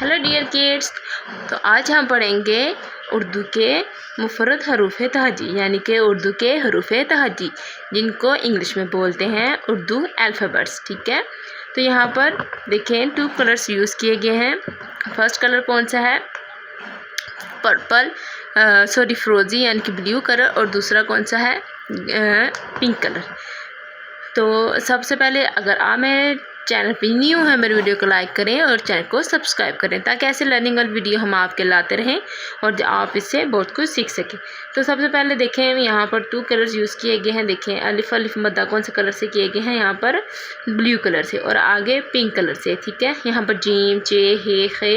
Hello dear kids. तो आज हम पढ़ेंगे उर्दू के मुफरद हरूफ तहजी यानी कि उर्दू के हरूफ तहजी जिनको इंग्लिश में बोलते हैं उर्दू अल्फ़ाबेट्स। ठीक है, तो यहाँ पर देखें 2 कलर्स यूज़ किए गए हैं। फर्स्ट कलर कौन सा है? पर्पल फ्रोजी यानी कि ब्लू कलर, और दूसरा कौन सा है? Pink colour. तो सबसे पहले अगर आप मेरे चैनल पर न्यू है मेरे वीडियो को लाइक करें और चैनल को सब्सक्राइब करें ताकि ऐसे लर्निंग वाली वीडियो हम आपके लाते रहें और आप इससे बहुत कुछ सीख सकें। तो सबसे पहले देखें यहाँ पर 2 कलर्स यूज़ किए गए हैं। देखें अलिफ अलिफ मद्दा कौन से कलर से किए गए हैं? यहाँ पर ब्लू कलर से, और आगे पिंक कलर से। ठीक है, यहाँ पर जीम चे हे खे,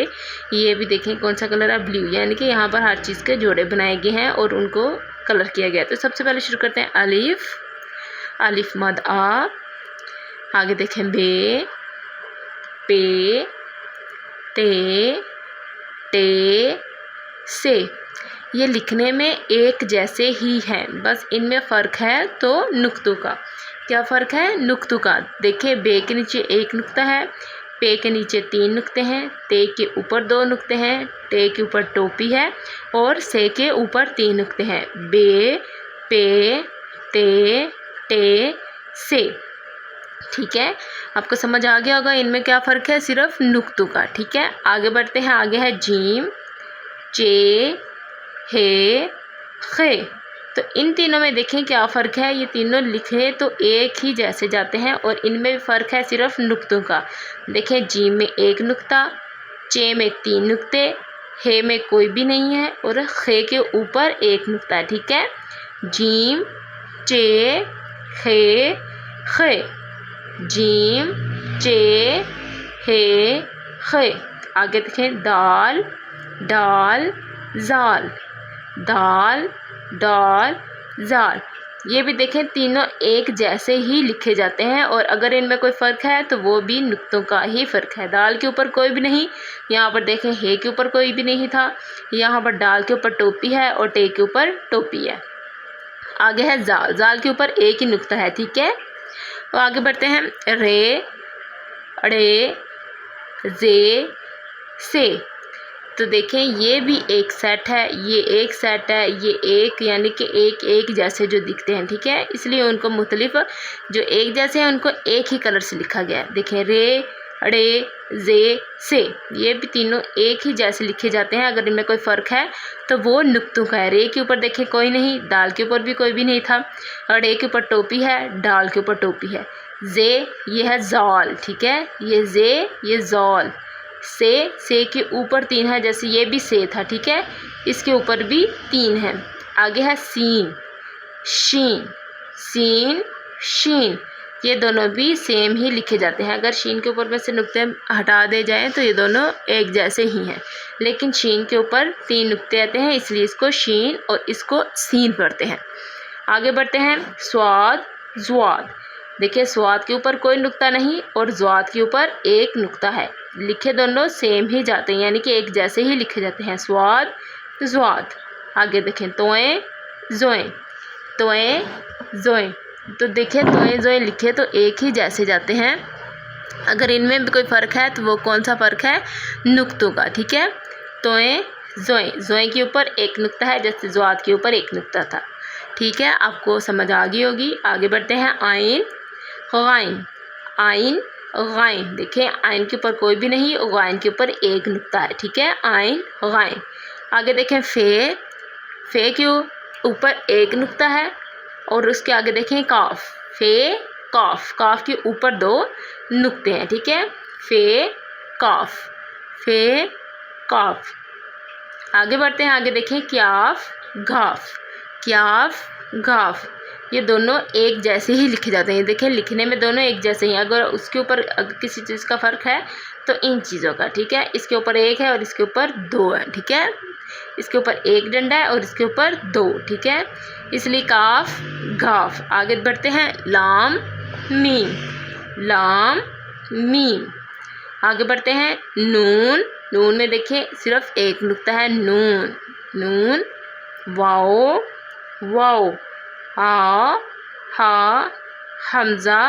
ये भी देखें कौन सा कलर है? ब्लू। यानी कि यहाँ पर हर चीज़ के जोड़े बनाए गए हैं और उनको कलर किया गया। तो सबसे पहले शुरू करते हैं अलिफ, अलिफ मद आ, आगे देखें बे, पे, ते, टे, से। ये लिखने में एक जैसे ही हैं, बस इनमें फ़र्क है तो नुक्तों का। क्या फ़र्क है? नुक्तों का। देखिए बे के नीचे 1 नुक्ता है, पे के नीचे 3 नुक्ते हैं, ते के ऊपर 2 नुक्ते हैं, टे के ऊपर टोपी है, और से के ऊपर 3 नुक्ते हैं। बे, पे, ते, टे, से। ठीक है, आपको समझ आ गया होगा इनमें क्या फ़र्क है? सिर्फ नुक्तों का। ठीक है, आगे बढ़ते हैं। आगे है जीम चे हे खे। तो इन तीनों में देखें क्या फ़र्क है? ये तीनों लिखे तो एक ही जैसे जाते हैं और इनमें भी फ़र्क है सिर्फ नुक्तों का। देखें जीम में 1 नुक्ता, चे में 3 नुक्ते, हे में कोई भी नहीं है, और खे के ऊपर 1 नुक्ता है। ठीक है, जीम चे हे खे, जीम चे हे खे। आगे देखें दाल डाल जाल, दाल डाल जाल। ये भी देखें तीनों एक जैसे ही लिखे जाते हैं और अगर इनमें कोई फ़र्क है तो वो भी नुक्तों का ही फ़र्क है। दाल के ऊपर कोई भी नहीं, यहाँ पर देखें हे के ऊपर कोई भी नहीं था, यहाँ पर डाल के ऊपर टोपी है और टे के ऊपर टोपी है। आगे है जाल, जाल के ऊपर एक ही नुक्ता है। ठीक है, तो आगे बढ़ते हैं रे, अड़े, जे, से। तो देखें ये भी एक सेट है, ये एक सेट है, ये एक, यानी कि एक एक जैसे जो दिखते हैं। ठीक है, इसलिए उनको मुख्तलिफ जो एक जैसे हैं उनको एक ही कलर से लिखा गया है। देखें रे, अड़े, जे, से, ये भी तीनों एक ही जैसे लिखे जाते हैं। अगर इनमें कोई फ़र्क है तो वो नुक्तों का है। रे के ऊपर देखें कोई नहीं, दाल के ऊपर भी कोई भी नहीं था, अड़े के ऊपर टोपी है, डाल के ऊपर टोपी है। जे ये है जॉल। ठीक है, ये जे ये जॉल। से के ऊपर 3 है, जैसे ये भी से था। ठीक है, इसके ऊपर भी 3 है। आगे है सीन शीन, सीन शीन। ये दोनों भी सेम ही लिखे जाते हैं। अगर शीन के ऊपर में से नुक्ते हटा दे जाएं तो ये दोनों एक जैसे ही हैं, लेकिन शीन के ऊपर 3 नुक्ते आते हैं इसलिए इसको शीन और इसको सीन पढ़ते हैं। आगे बढ़ते हैं स्वाद ज्वाद। देखिए स्वाद के ऊपर कोई नुक्ता नहीं और ज्वाद के ऊपर 1 नुक्ता है, लिखे दोनों सेम ही जाते हैं यानी कि एक जैसे ही लिखे जाते हैं, स्वाद ज्वाद। आगे देखें तोएं जोएं, तोएं जोएं। तो देखिए तोएं जोएं लिखे तो एक ही जैसे जाते हैं। अगर इनमें भी कोई फ़र्क है तो वो कौन सा फ़र्क है? नुक्तों का। ठीक है, तोएं जोएं, जोएं के ऊपर 1 नुक्ता है जैसे ज्वाद के ऊपर 1 नुक्ता था। ठीक है, आपको समझ आ गई होगी। आगे बढ़ते हैं आइन गाइन, आइन गाइन। देखें आइन के ऊपर कोई भी नहीं, गाइन के ऊपर 1 नुक्ता है। ठीक है, आइन गाइन। आगे देखें फे, फे के ऊपर 1 नुक्ता है और उसके आगे देखें काफ, फे काफ, काफ के ऊपर 2 नुक्ते हैं। ठीक है, फे काफ, फे काफ। आगे बढ़ते हैं। आगे देखें क्याफ घाफ, क्याफ घाफ। ये दोनों एक जैसे ही लिखे जाते हैं। देखें लिखने में दोनों एक जैसे ही, अगर उसके ऊपर अगर किसी चीज़ का फ़र्क है तो इन चीज़ों का। ठीक है, इसके ऊपर 1 है और इसके ऊपर 2 है। ठीक है, इसके ऊपर 1 डंडा है और इसके ऊपर 2। ठीक है, इसलिए काफ घाफ। आगे बढ़ते हैं लाम मीम, लाम मीम। आगे बढ़ते हैं नून, नून में देखिए सिर्फ 1 नुक्ता है, नून, नून वाओ वाओ, हा हमज़ा,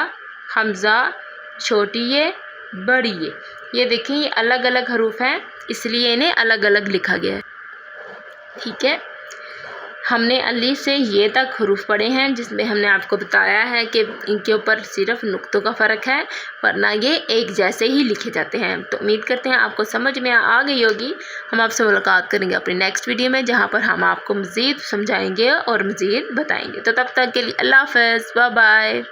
हमज़ा छोटी ये, बढ़िए। ये देखिए ये अलग अलग हरूफ हैं, इसलिए इन्हें अलग अलग लिखा गया है। ठीक है, हमने अलिफ से ये तक हरूफ पढ़े हैं, जिसमें हमने आपको बताया है कि इनके ऊपर सिर्फ नुक्तों का फ़र्क है, वरना ये एक जैसे ही लिखे जाते हैं। तो उम्मीद करते हैं आपको समझ में आ गई होगी। हम आपसे मुलाकात करेंगे अपनी नेक्स्ट वीडियो में, जहाँ पर हम आपको मज़ीद समझाएंगे और मज़ीद बताएंगे। तो तब तक के लिए अल्लाह हाफ़िज़, बाय बाय।